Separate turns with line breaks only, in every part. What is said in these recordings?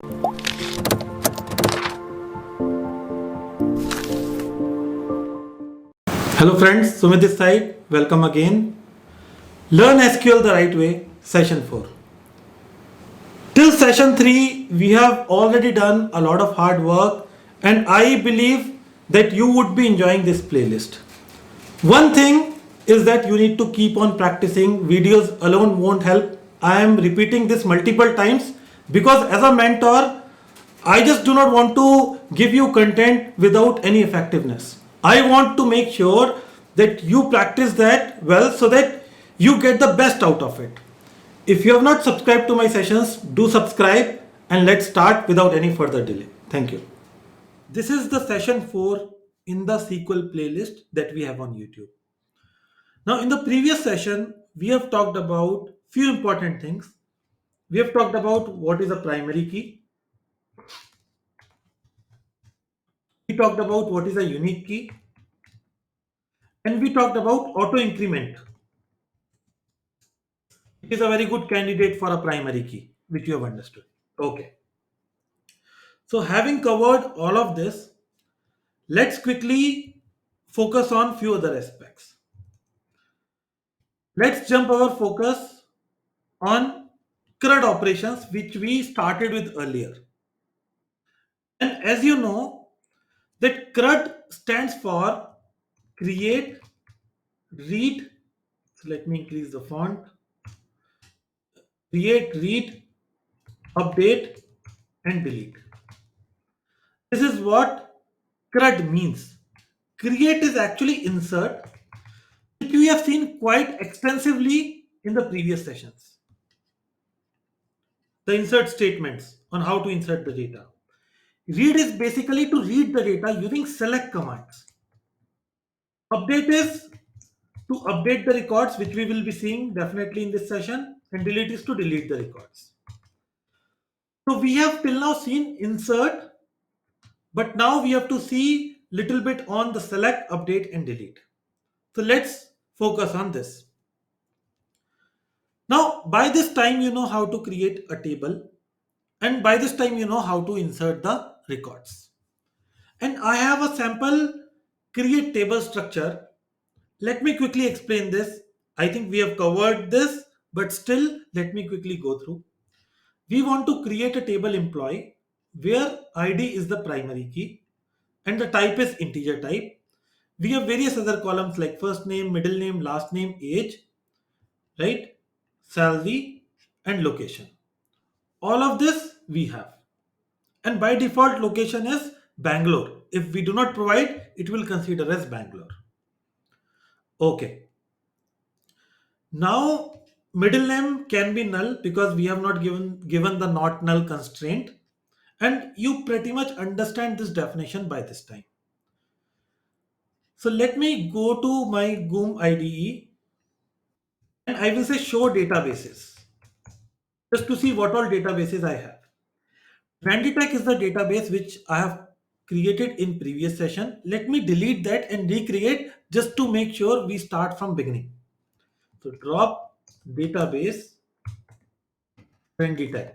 Hello friends, Sumit this side. Welcome again. Learn SQL the right way, session 4. Till session 3, we have already done a lot of hard work and I believe that you would be enjoying this playlist. One thing is that you need to keep on practicing. Videos alone won't help. I am repeating this multiple times because as a mentor, I just do not want to give you content without any effectiveness. I want to make sure that you practice that well so that you get the best out of it. If you have not subscribed to my sessions, do subscribe and let's start without any further delay. Thank you. This is the session 4 in the SQL playlist that we have on YouTube. Now, in the previous session, we have talked about few important things. We have talked about what is a primary key. We talked about what is a unique key. And we talked about auto increment. It is a very good candidate for a primary key, which you have understood. Okay. So having covered all of this, let's quickly focus on few other aspects. Let's jump our focus on CRUD operations, which we started with earlier. And as you know, that CRUD stands for create, read. So let me increase the font. Create, read, update, and delete. This is what CRUD means. Create is actually insert, which we have seen quite extensively in the previous sessions. The insert statements on how to insert the data. Read is basically to read the data using select commands. Update is to update the records, which we will be seeing definitely in this session, and delete is to delete the records. So we have till now seen insert, but now we have to see little bit on the select, update and delete. So let's focus on this. Now, by this time, you know how to create a table, and by this time, you know how to insert the records. And I have a sample create table structure. Let me quickly explain this. I think we have covered this, but still, let me quickly go through. We want to create a table employee where ID is the primary key and the type is integer type. We have various other columns like first name, middle name, last name, age, right? Salary and location. All of this we have. And by default location is Bangalore. If we do not provide, it will consider as Bangalore. Okay. Now middle name can be null because we have not given the not null constraint. And you pretty much understand this definition by this time. So let me go to my GUM IDE and I will say show databases just to see what all databases I have. Trendytech is the database which I have created in previous session. Let me delete that and recreate just to make sure we start from beginning. So drop database Trendytech.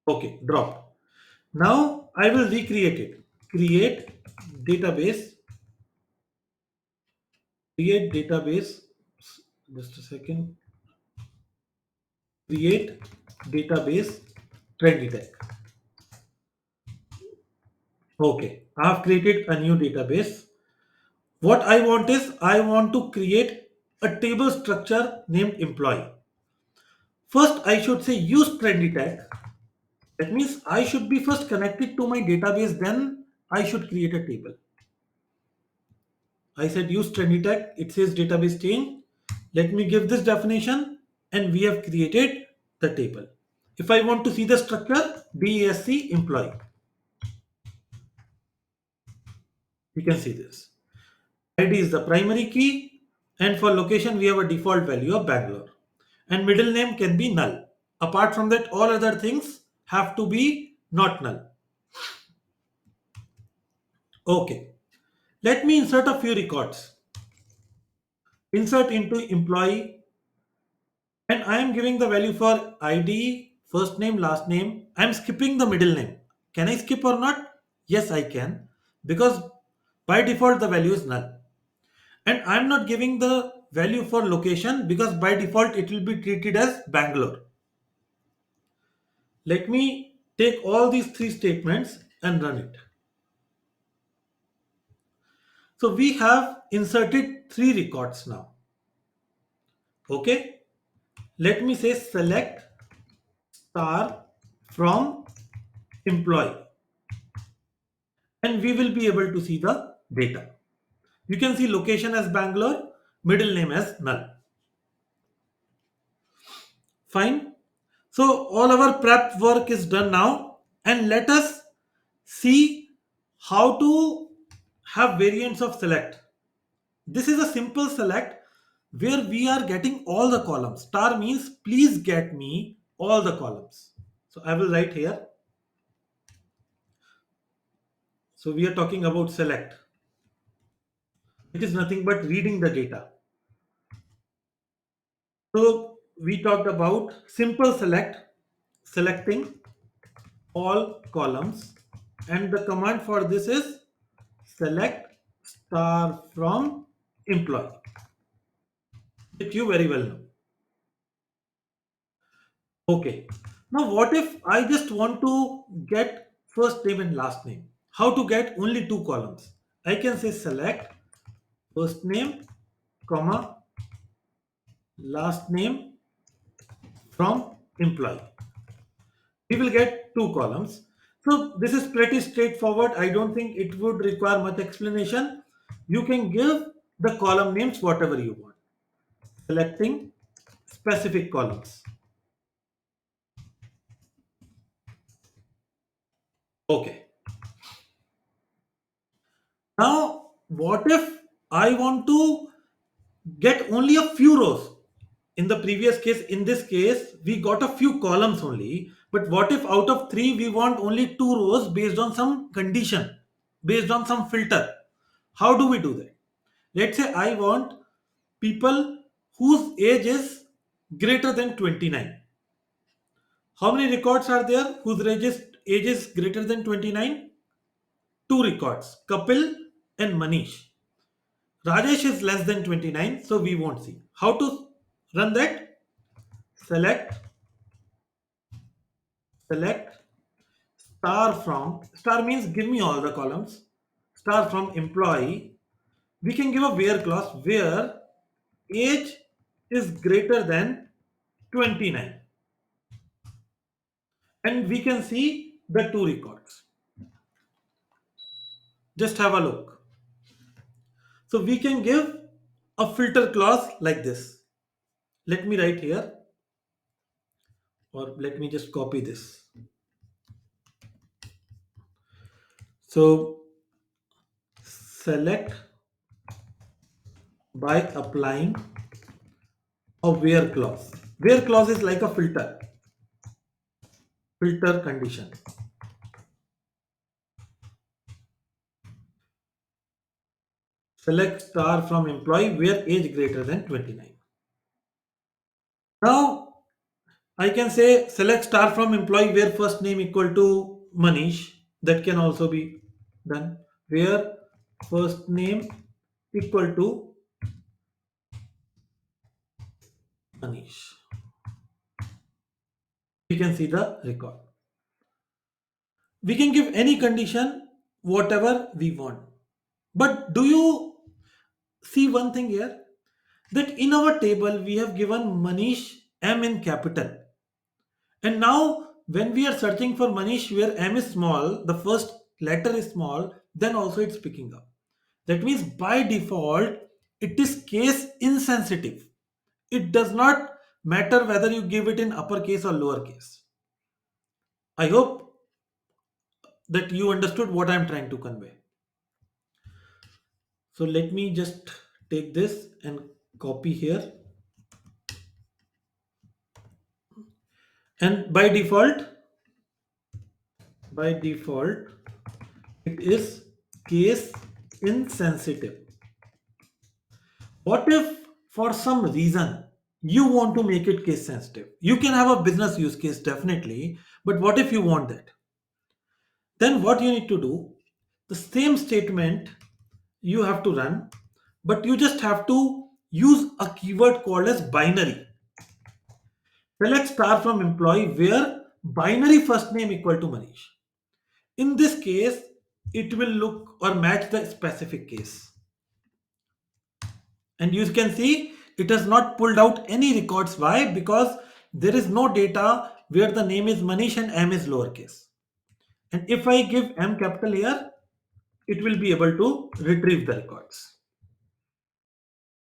Okay, drop. Now I will recreate it. Create database. Create database. Just a second. Create database Trendytech. Okay, I have created a new database. What I want is I want to create a table structure named employee. First, I should say use Trendytech. That means I should be first connected to my database, then I should create a table. I said use Trendytech. It says database change. Let me give this definition and we have created the table. If I want to see the structure, DESC employee. You can see this. ID is the primary key and for location we have a default value of Bangalore. And middle name can be null. Apart from that, all other things have to be not null. Okay. Let me insert a few records. Insert into employee and I am giving the value for ID, first name, last name. I am skipping the middle name. Can I skip or not? Yes, I can, because by default the value is null. And I'm not giving the value for location because by default it will be treated as Bangalore. Let me take all these three statements and run it. So we have inserted three records now. Okay. Let me say select star from employee, and we will be able to see the data. You can see location as Bangalore, middle name as null. Fine. So all our prep work is done now, and let us see how to have variants of select. This is a simple select where we are getting all the columns. Star means please get me all the columns. So I will write here. So we are talking about select. It is nothing but reading the data. So we talked about simple select, selecting all columns, and the command for this is select star from employee, which you very well know. Okay. Now what if I just want to get first name and last name? How to get only two columns? I can say select first name, comma, last name from employee. We will get two columns. So this is pretty straightforward. I don't think it would require much explanation. You can give the column names whatever you want, selecting specific columns. Okay. Now, what if I want to get only a few rows? In the previous case, in this case, we got a few columns only. But what if out of three, we want only two rows based on some condition, based on some filter? How do we do that? Let's say I want people whose age is greater than 29. How many records are there whose age is greater than 29? Two records, Kapil and Manish. Rajesh is less than 29, so we won't see. How to run that? Select, select, star from, star means give me all the columns, star from employee. We can give a where clause where age is greater than 29. And we can see the two records. Just have a look. So we can give a filter clause like this. Let me write here, or let me just copy this. So select by applying a where clause. Where clause is like a filter condition. Select star from employee where age greater than 29. Now I can say select star from employee where first name equal to Manish. That can also be done. Where first name equal to Manish. We can see the record. We can give any condition whatever we want. But do you see one thing here? That in our table we have given Manish M in capital. And now when we are searching for Manish where M is small, the first letter is small, then also it's picking up. That means by default, it is case insensitive. It does not matter whether you give it in uppercase or lowercase. I hope that you understood what I'm trying to convey. So let me just take this and copy here. And by default, it is case insensitive. What if for some reason you want to make it case sensitive. You can have a business use case definitely, but what if you want that? Then what you need to do, the same statement you have to run, but you just have to use a keyword called as binary. Select star from employee where binary first name equal to Manish. In this case, it will look or match the specific case. And you can see it has not pulled out any records. Why? Because there is no data where the name is Manish and M is lowercase. And if I give M capital here, it will be able to retrieve the records.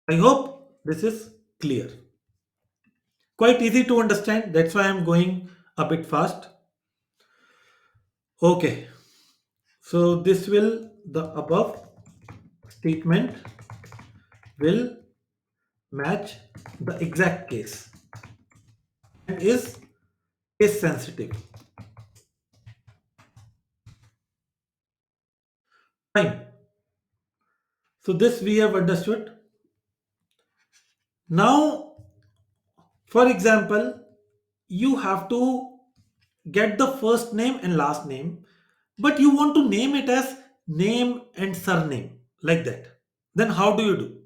I hope this is clear. Quite easy to understand. That's why I'm going a bit fast. Okay. So this will, the above statement will match the exact case and is case sensitive. Fine. So this we have understood. Now, for example, you have to get the first name and last name, but you want to name it as name and surname like that. Then how do you do?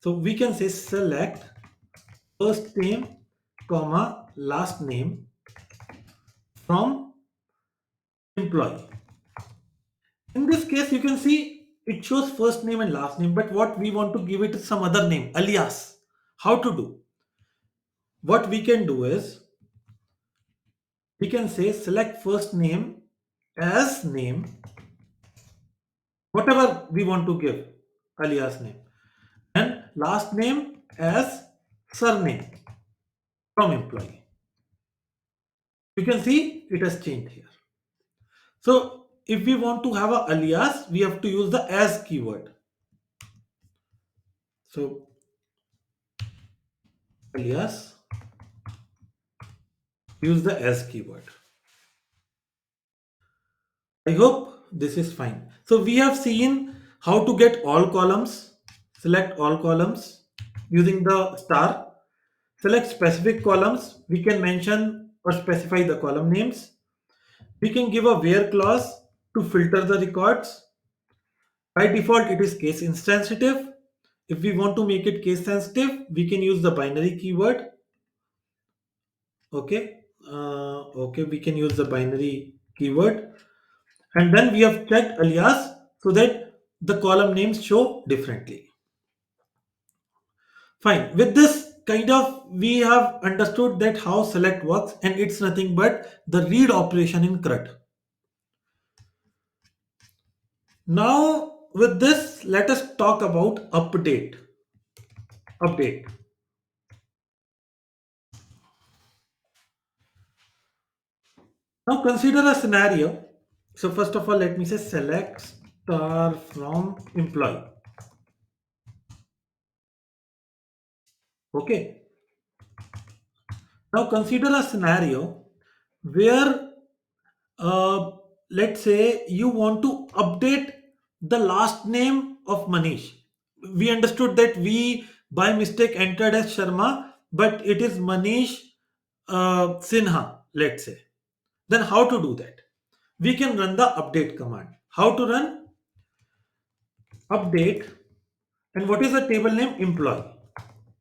So we can say select first name comma last name from employee. In this case, you can see it shows first name and last name, but what we want to give it some other name, alias. How to do? What we can do is we can say select first name as name, whatever we want to give alias name, and last name as surname from employee. You can see it has changed here. So if we want to have a alias, we have to use the as keyword. So alias, use the as keyword. I hope this is fine. So we have seen how to get all columns, select all columns using the star, select specific columns, we can mention or specify the column names. We can give a where clause to filter the records. By default, it is case insensitive. If we want to make it case sensitive, we can use the binary keyword. Okay, we can use the binary keyword. And then we have checked alias so that the column names show differently. Fine. With this kind of, we have understood that how select works, and it's nothing but the read operation in CRUD. Now with this, let us talk about update. Now consider a scenario. So first of all, let me say select star from employee. Okay. Now consider a scenario where let's say you want to update the last name of Manish. We understood that we by mistake entered as Sharma, but it is Manish Sinha, let's say. Then how to do that? We can run the update command. How to run? Update, and what is the table name? Employee.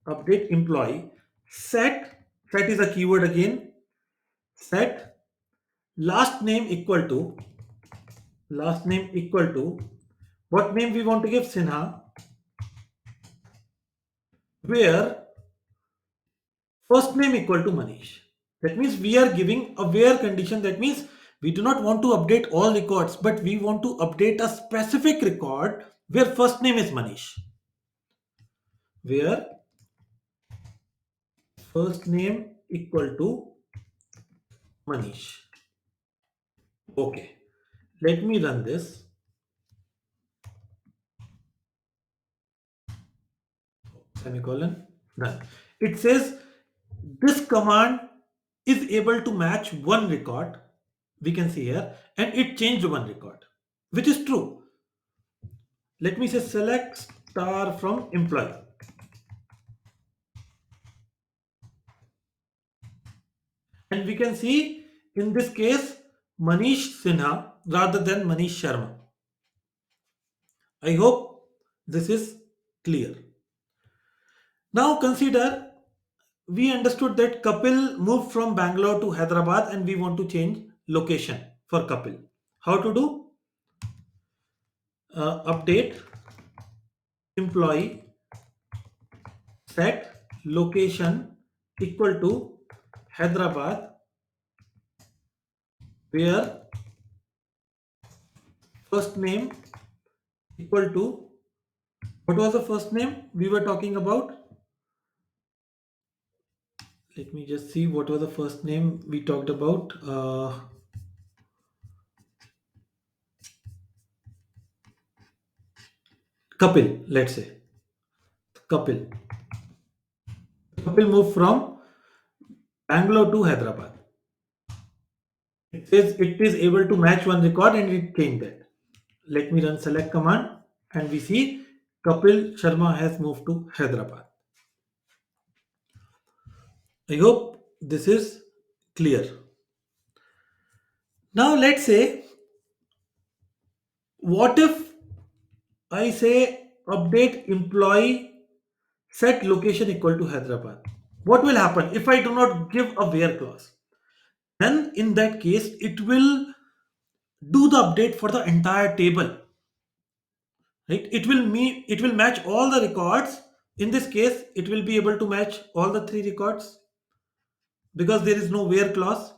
Update employee. Set is a keyword again. Set last name equal to what name we want to give? Sinha, where first name equal to Manish. That means we are giving a where condition. That means we do not want to update all records, but we want to update a specific record where first name is Manish. Where first name equal to Manish. Okay, let me run this. Semicolon, done. It says this command is able to match one record, we can see here, and it changed one record, which is true. Let me say select star from employee. And we can see in this case Manish Sinha rather than Manish Sharma. I hope this is clear. Now consider we understood that Kapil moved from Bangalore to Hyderabad and we want to change location for Kapil. How to do? Update employee set location equal to Hyderabad, where first name equal to, what was the first name we were talking about? Let me just see what was the first name we talked about. Kapil, let's say. Kapil. Kapil moved from Bangalore to Hyderabad. It says it is able to match one record and it changed that. Let me run select command and we see Kapil Sharma has moved to Hyderabad. I hope this is clear. Now let's say, what if I say update employee set location equal to Hyderabad? What will happen if I do not give a where clause? Then in that case, it will do the update for the entire table. Right? It will match all the records. In this case, it will be able to match all the three records because there is no where clause,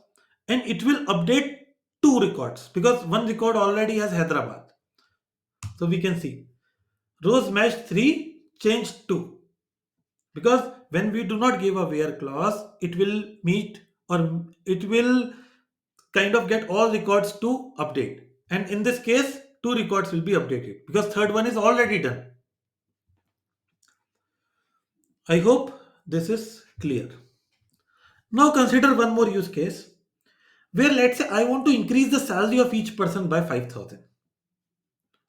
and it will update two records because one record already has Hyderabad. So we can see rows matched 3, changed 2. Because when we do not give a where clause, it will meet, or it will kind of get all records to update. And in this case, two records will be updated because third one is already done. I hope this is clear. Now consider one more use case where, let's say, I want to increase the salary of each person by 5,000.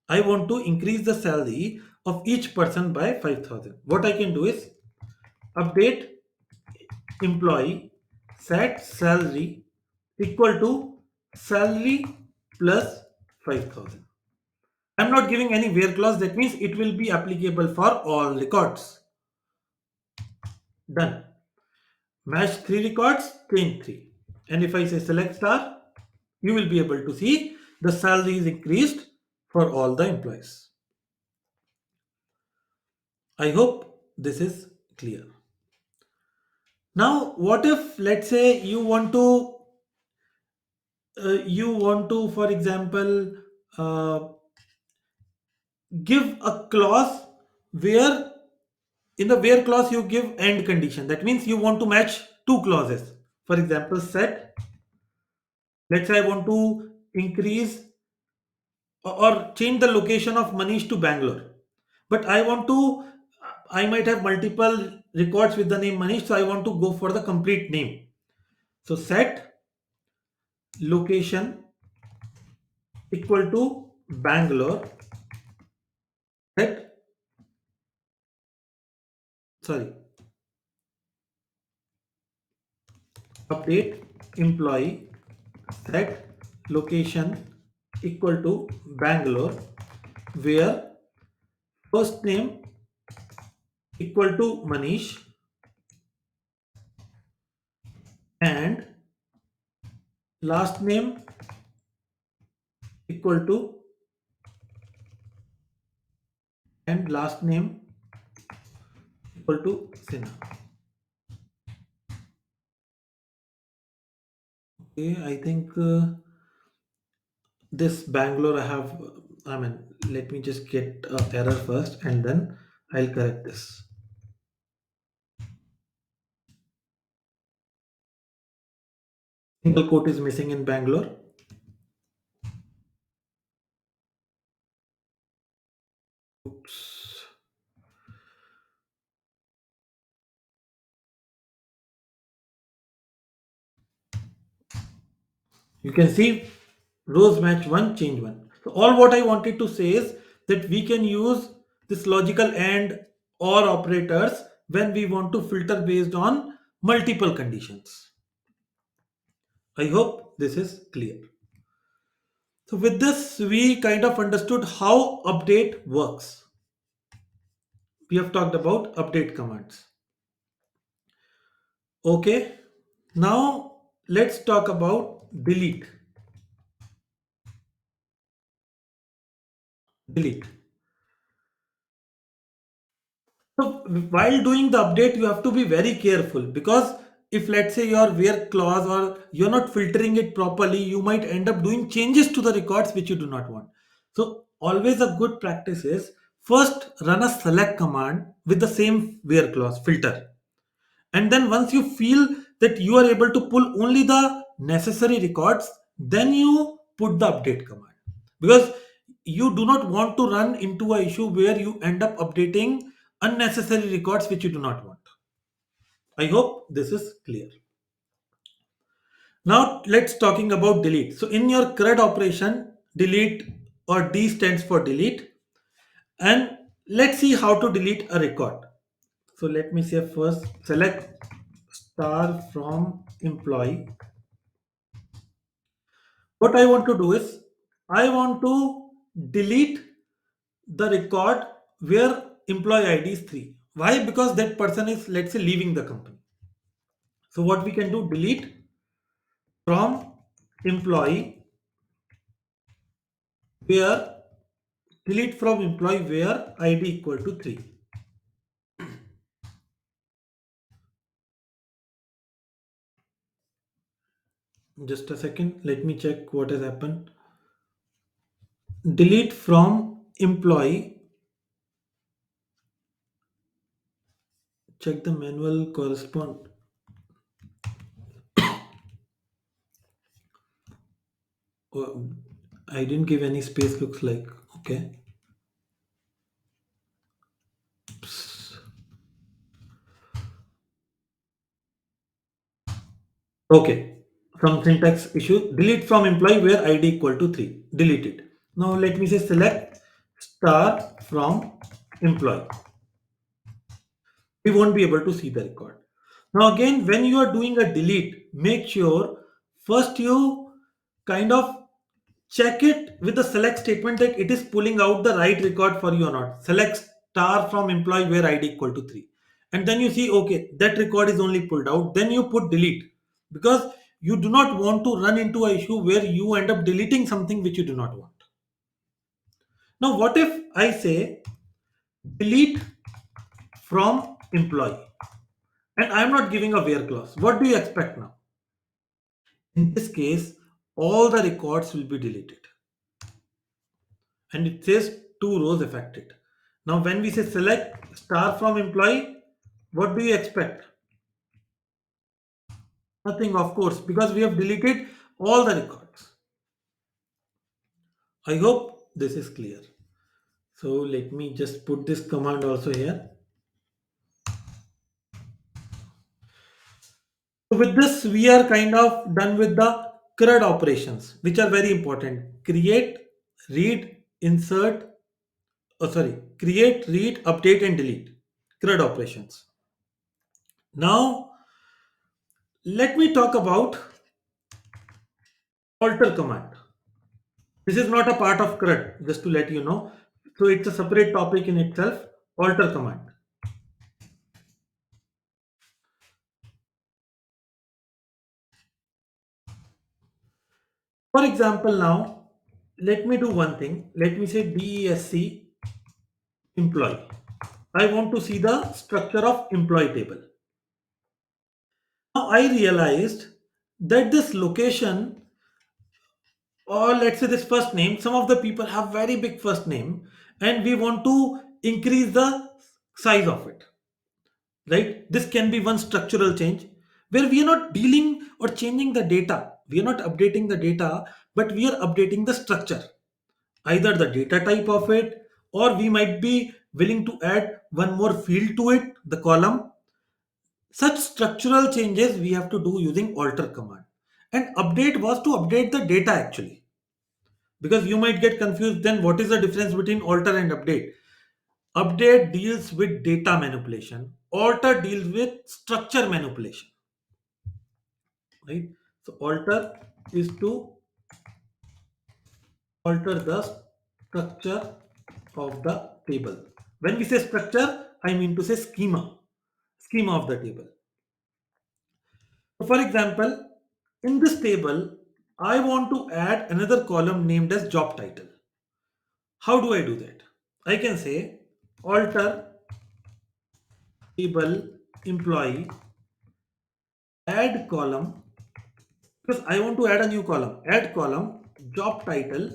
I want to increase the salary of each person by 5,000. What I can do is update employee set salary equal to salary plus 5,000. I'm not giving any where clause. That means it will be applicable for all records. Done. Match 3 records, change 3. And if I say select star, you will be able to see the salary is increased for all the employees. I hope this is clear. Now, what if, let's say, for example, give a clause where in the where clause you give end condition. That means you want to match two clauses. For example, set, let's say I want to increase or change the location of Manish to Bangalore. But I might have multiple records with the name Manish, so I want to go for the complete name. So set location equal to Bangalore. Set, sorry, update employee set location equal to Bangalore, where first name equal to Manish and last name equal to Sinha. Okay, I think this Bangalore let me just get an error first and then I'll correct this. Single quote is missing in Bangalore. Oops. You can see rows match 1, change 1. So all what I wanted to say is that we can use this logical AND OR operators when we want to filter based on multiple conditions. I hope this is clear. So with this, we kind of understood how update works. We have talked about update commands. Okay, now let's talk about delete. Delete. So while doing the update, you have to be very careful because if let's say your where clause or you're not filtering it properly, you might end up doing changes to the records which you do not want. So always a good practice is first run a select command with the same where clause filter. And then once you feel that you are able to pull only the necessary records, then you put the update command. Because you do not want to run into a issue where you end up updating unnecessary records which you do not want. I hope this is clear. Now let's talking about delete. So in your CRUD operation, delete or D stands for delete. And let's see how to delete a record. So let me say first select star from employee. What I want to do is I want to delete the record where employee ID is 3. Why? Because that person is, let's say, leaving the company. So what we can do, delete from employee where delete from employee where ID equal to 3. Just a second, let me check what has happened. Delete from employee, check the manual correspond. Oh, I didn't give any space, looks like. Okay. Okay, some syntax issue. Delete from employee where ID equal to 3. Delete it. Now let me say select star from employee. We won't be able to see the record. Now again, when you are doing a delete, make sure first you kind of check it with the select statement that it is pulling out the right record for you or not. Select star from employee where ID equal to 3. And then you see, okay, that record is only pulled out. Then you put delete because you do not want to run into an issue where you end up deleting something which you do not want. Now, what if I say delete from employee and I'm not giving a where clause? What do you expect now? In this case, all the records will be deleted and it says two rows affected. Now, when we say select star from employee, what do you expect? Nothing, of course, because we have deleted all the records. I hope this is clear. So let me just put this command also here. So with this, we are kind of done with the CRUD operations, which are very important. Create, read, insert, create, read, update, and delete. CRUD operations. Now, let me talk about alter command. This is not a part of CRUD, just to let you know. So it's a separate topic in itself, alter command. For example, now, let me do one thing. Let me say DESC employee. I want to see the structure of employee table. Now I realized that this location, or let's say this first name, some of the people have very big first name and we want to increase the size of it. Right? This can be one structural change where we are not dealing or changing the data. We are not updating the data, but we are updating the structure. Either the data type of it, or we might be willing to add one more field to it, the column. Such structural changes we have to do using alter command. And update was to update the data actually. Because you might get confused then what is the difference between alter and update? Update deals with data manipulation. Alter deals with structure manipulation. Right? So alter is to alter the structure of the table. When we say structure, I mean to say schema of the table. So for example, in this table, I want to add another column named as job title. How do I do that? I can say alter table employee add column, because I want to add a new column. Add column job title,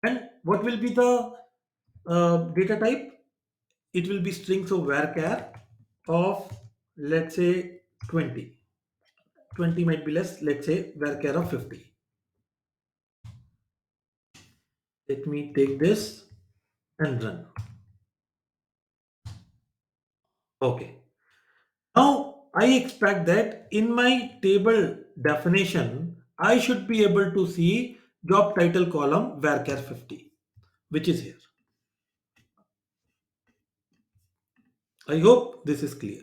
and what will be the data type? It will be string, so varchar of, let's say, 20. 20 might be less, let's say varchar of 50. Let me take this and run. Okay. Now I expect that in my table definition, I should be able to see job title column varchar 50, which is here. I hope this is clear.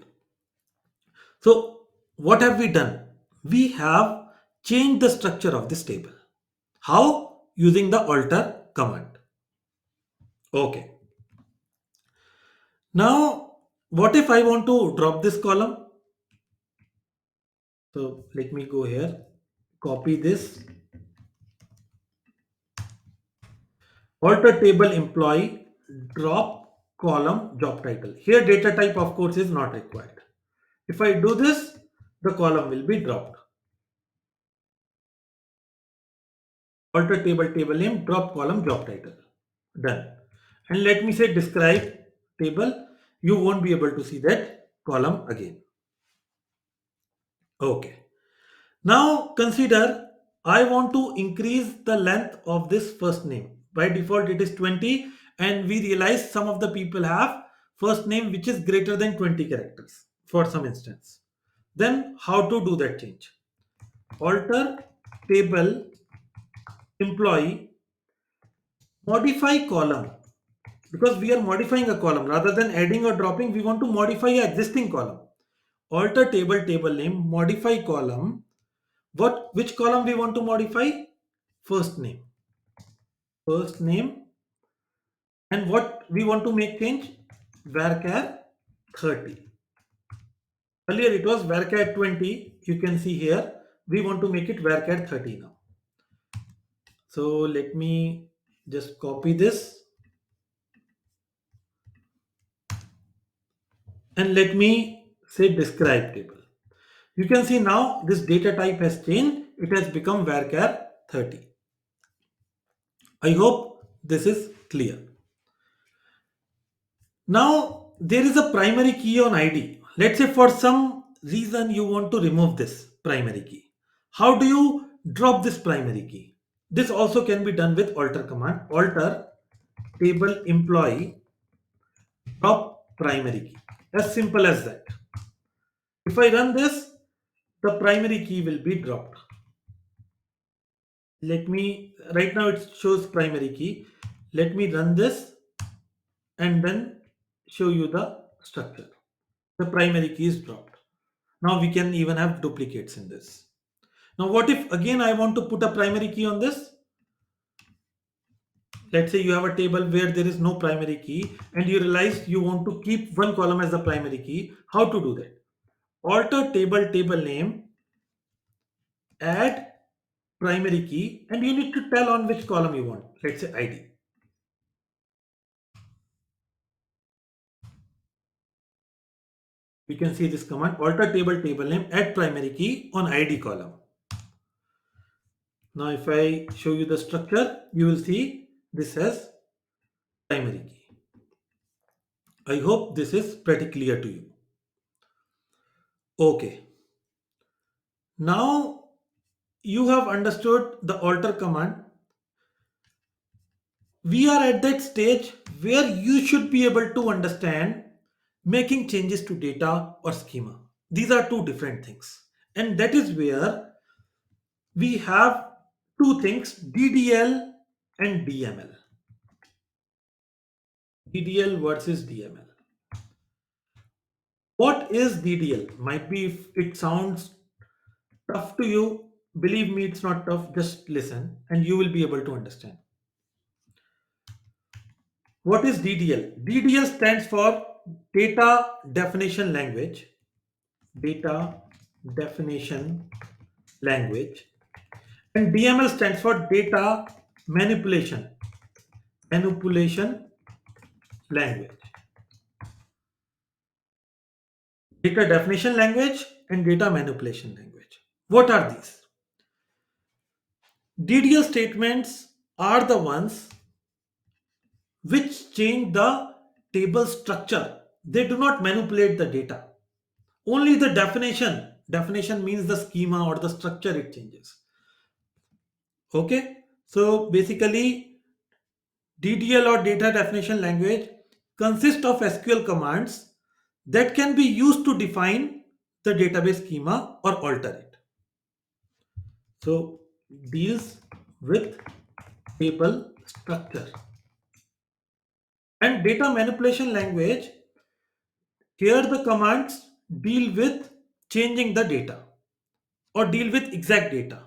So what have we done? We have changed the structure of this table. How? Using the alter command. Okay. Now, what if I want to drop this column? So let me go here, copy this, alter table employee, drop column job title. Here data type of course is not required. If I do this, the column will be dropped. Alter table name, drop column job title. Done. And let me say describe table. You won't be able to see that column again. Okay. Now consider I want to increase the length of this first name. By default it is 20, and we realize some of the people have first name which is greater than 20 characters for some instance. Then how to do that change? Alter table employee modify column, because we are modifying a column rather than adding or dropping. We want to modify an existing column. Alter table name modify column. Which column we want to modify? First name. First name. And what we want to make change? Varchar 30. Earlier it was varchar 20. You can see here we want to make it varchar 30 now. So let me just copy this and let me say describe table. You can see now this data type has changed. It has become varchar 30. I hope this is clear. Now there is a primary key on ID. Let's say for some reason you want to remove this primary key. How do you drop this primary key? This also can be done with alter command. Alter table employee drop primary key. As simple as that. If I run this, the primary key will be dropped. Right now it shows primary key. Let me run this and then show you the structure. The primary key is dropped. Now we can even have duplicates in this. Now what if again I want to put a primary key on this? Let's say you have a table where there is no primary key and you realize you want to keep one column as the primary key. How to do that? Alter table name, add primary key, and you need to tell on which column you want. Let's say ID. You can see this command, alter table name, add primary key on ID column. Now if I show you the structure, you will see this has primary key. I hope this is pretty clear to you. Okay. Now you have understood the alter command. We are at that stage where you should be able to understand making changes to data or schema. These are two different things. And that is where we have two things, DDL and DML. DDL versus DML. What is DDL? Might be if it sounds tough to you, believe me, it's not tough. Just listen and you will be able to understand. What is DDL? DDL stands for Data Definition Language. Data Definition Language. And DML stands for Data Manipulation. Manipulation Language. Data Definition Language and Data Manipulation Language. What are these? DDL statements are the ones which change the table structure. They do not manipulate the data. Only the definition means the schema or the structure it changes. Okay, so basically DDL or data definition language consists of SQL commands that can be used to define the database schema or alter it. So deals with table structure. And data manipulation language, here the commands deal with changing the data or deal with exact data.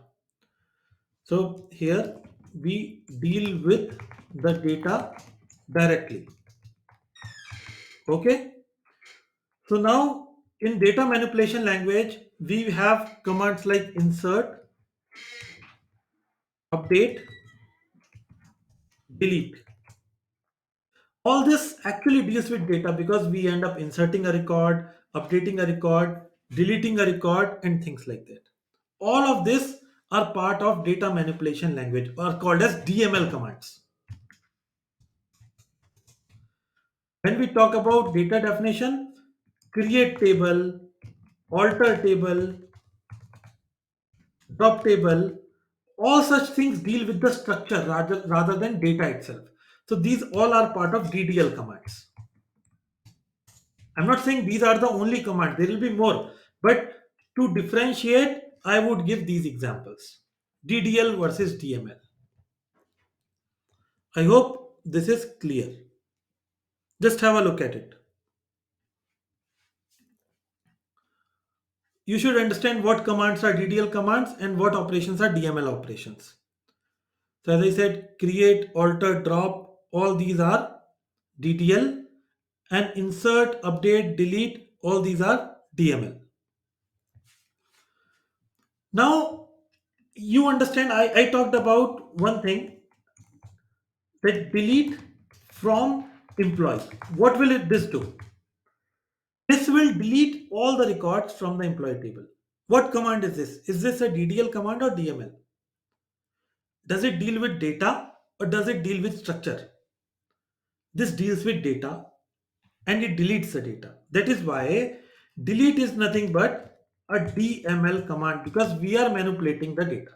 So here we deal with the data directly. Okay. So now in data manipulation language, we have commands like insert, update, delete. All this actually deals with data because we end up inserting a record, updating a record, deleting a record, and things like that. All of this are part of data manipulation language or called as DML commands. When we talk about data definition, create table, alter table, drop table, all such things deal with the structure rather than data itself. So these all are part of DDL commands. I'm not saying these are the only commands, there will be more, but to differentiate, I would give these examples: DDL versus DML. I hope this is clear. Just have a look at it. You should understand what commands are DDL commands and what operations are DML operations. So as I said, create, alter, drop, all these are DDL, and insert, update, delete, all these are DML. Now you understand, I talked about one thing, that delete from employee. What will this do? This will delete all the records from the employee table. What command is this? Is this a DDL command or DML? Does it deal with data or does it deal with structure? This deals with data and it deletes the data. That is why delete is nothing but a DML command because we are manipulating the data.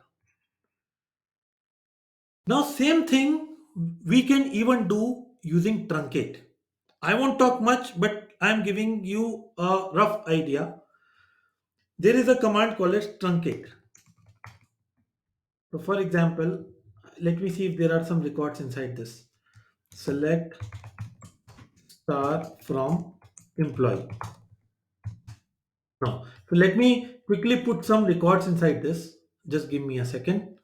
Now same thing we can even do using truncate. I won't talk much, but I'm giving you a rough idea. There is a command called as truncate. So for example, let me see if there are some records inside this. Select star from employee. Now, so let me quickly put some records inside this. Just give me a second.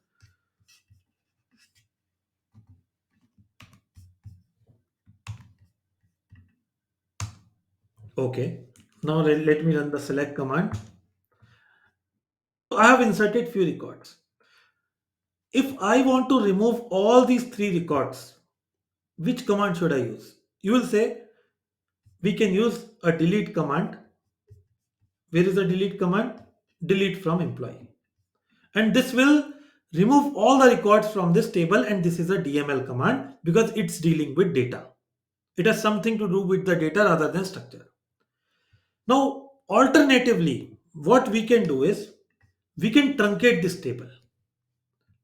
Okay. Now let me run the select command. So I have inserted few records. If I want to remove all these three records, which command should I use? You will say we can use a delete command. Where is the delete command? Delete from employee. And this will remove all the records from this table, and this is a DML command because it's dealing with data. It has something to do with the data rather than structure. Now, alternatively, what we can do is we can truncate this table.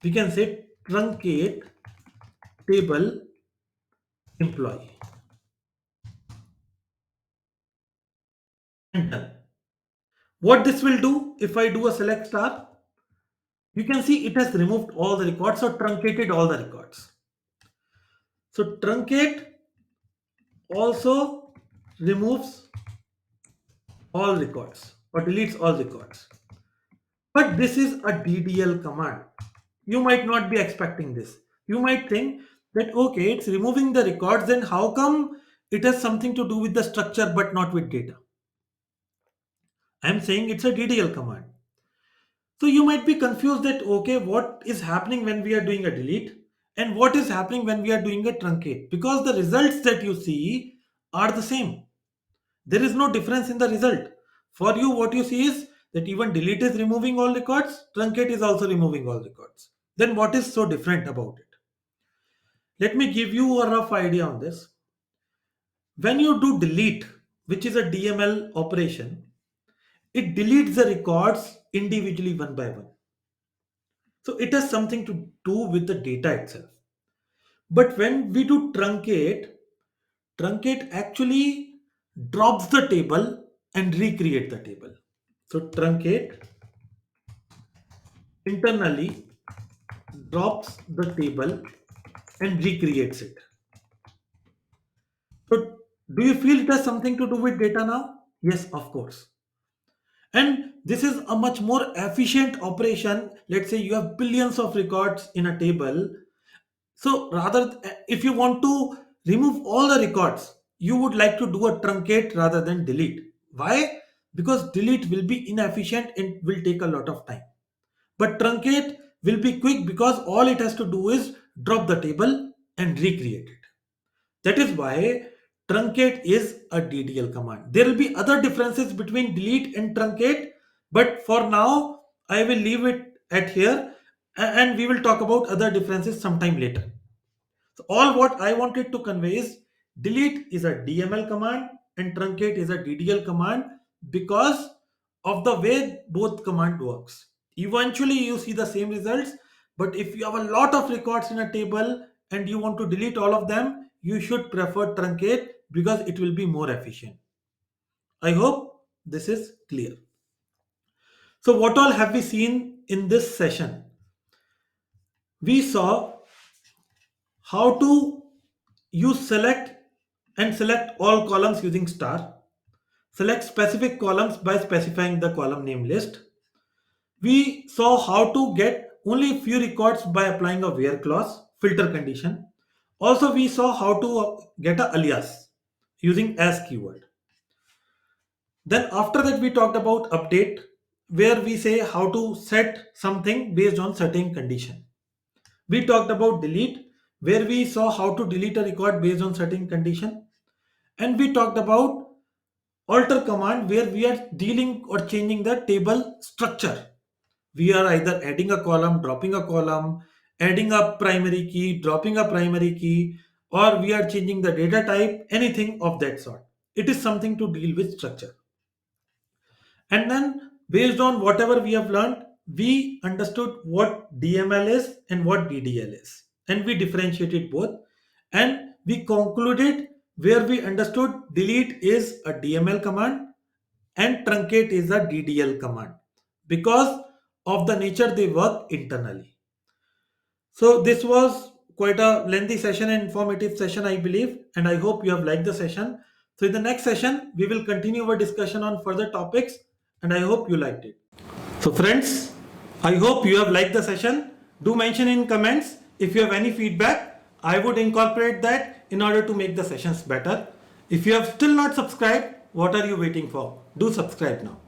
We can say truncate table employee. And done. What this will do, if I do a select star, you can see it has removed all the records or truncated all the records. So truncate also removes all records or deletes all records. But this is a DDL command. You might not be expecting this. You might think that okay, it's removing the records, then how come it has something to do with the structure but not with data? I'm saying it's a DDL command. So you might be confused that okay, what is happening when we are doing a delete and what is happening when we are doing a truncate, because the results that you see are the same. There is no difference in the result. For you, what you see is that even delete is removing all records, truncate is also removing all records. Then what is so different about it? Let me give you a rough idea on this. When you do delete, which is a DML operation, it deletes the records individually one by one. So it has something to do with the data itself. But when we do truncate, truncate actually drops the table and recreate the table. So truncate internally drops the table and recreates it. So do you feel it has something to do with data now? Yes, of course. And this is a much more efficient operation. Let's say you have billions of records in a table. So if you want to remove all the records, you would like to do a truncate rather than delete. Why? Because delete will be inefficient and will take a lot of time. But truncate will be quick because all it has to do is drop the table and recreate it. That is why truncate is a DDL command. There will be other differences between delete and truncate, but for now I will leave it at here and we will talk about other differences sometime later. So all what I wanted to convey is delete is a DML command and truncate is a DDL command because of the way both command works. Eventually you see the same results, but if you have a lot of records in a table and you want to delete all of them, you should prefer truncate because it will be more efficient. I hope this is clear. So what all have we seen in this session? We saw how to use select and select all columns using star, select specific columns by specifying the column name list. We saw how to get only few records by applying a where clause filter condition. Also we saw how to get a alias using as keyword. Then after that we talked about update, where we say how to set something based on certain condition. We talked about delete, where we saw how to delete a record based on certain condition. And we talked about alter command, where we are dealing or changing the table structure. We are either adding a column, dropping a column, adding a primary key, dropping a primary key, or we are changing the data type, anything of that sort. It is something to deal with structure. And then based on whatever we have learned, we understood what DML is and what DDL is. And we differentiated both. And we concluded where we understood delete is a DML command and truncate is a DDL command because of the nature they work internally. So this was quite a lengthy session and informative session, I believe, and I hope you have liked the session. So in the next session, we will continue our discussion on further topics and I hope you liked it. So friends, I hope you have liked the session. Do mention in comments if you have any feedback. I would incorporate that in order to make the sessions better. If you have still not subscribed, what are you waiting for? Do subscribe now.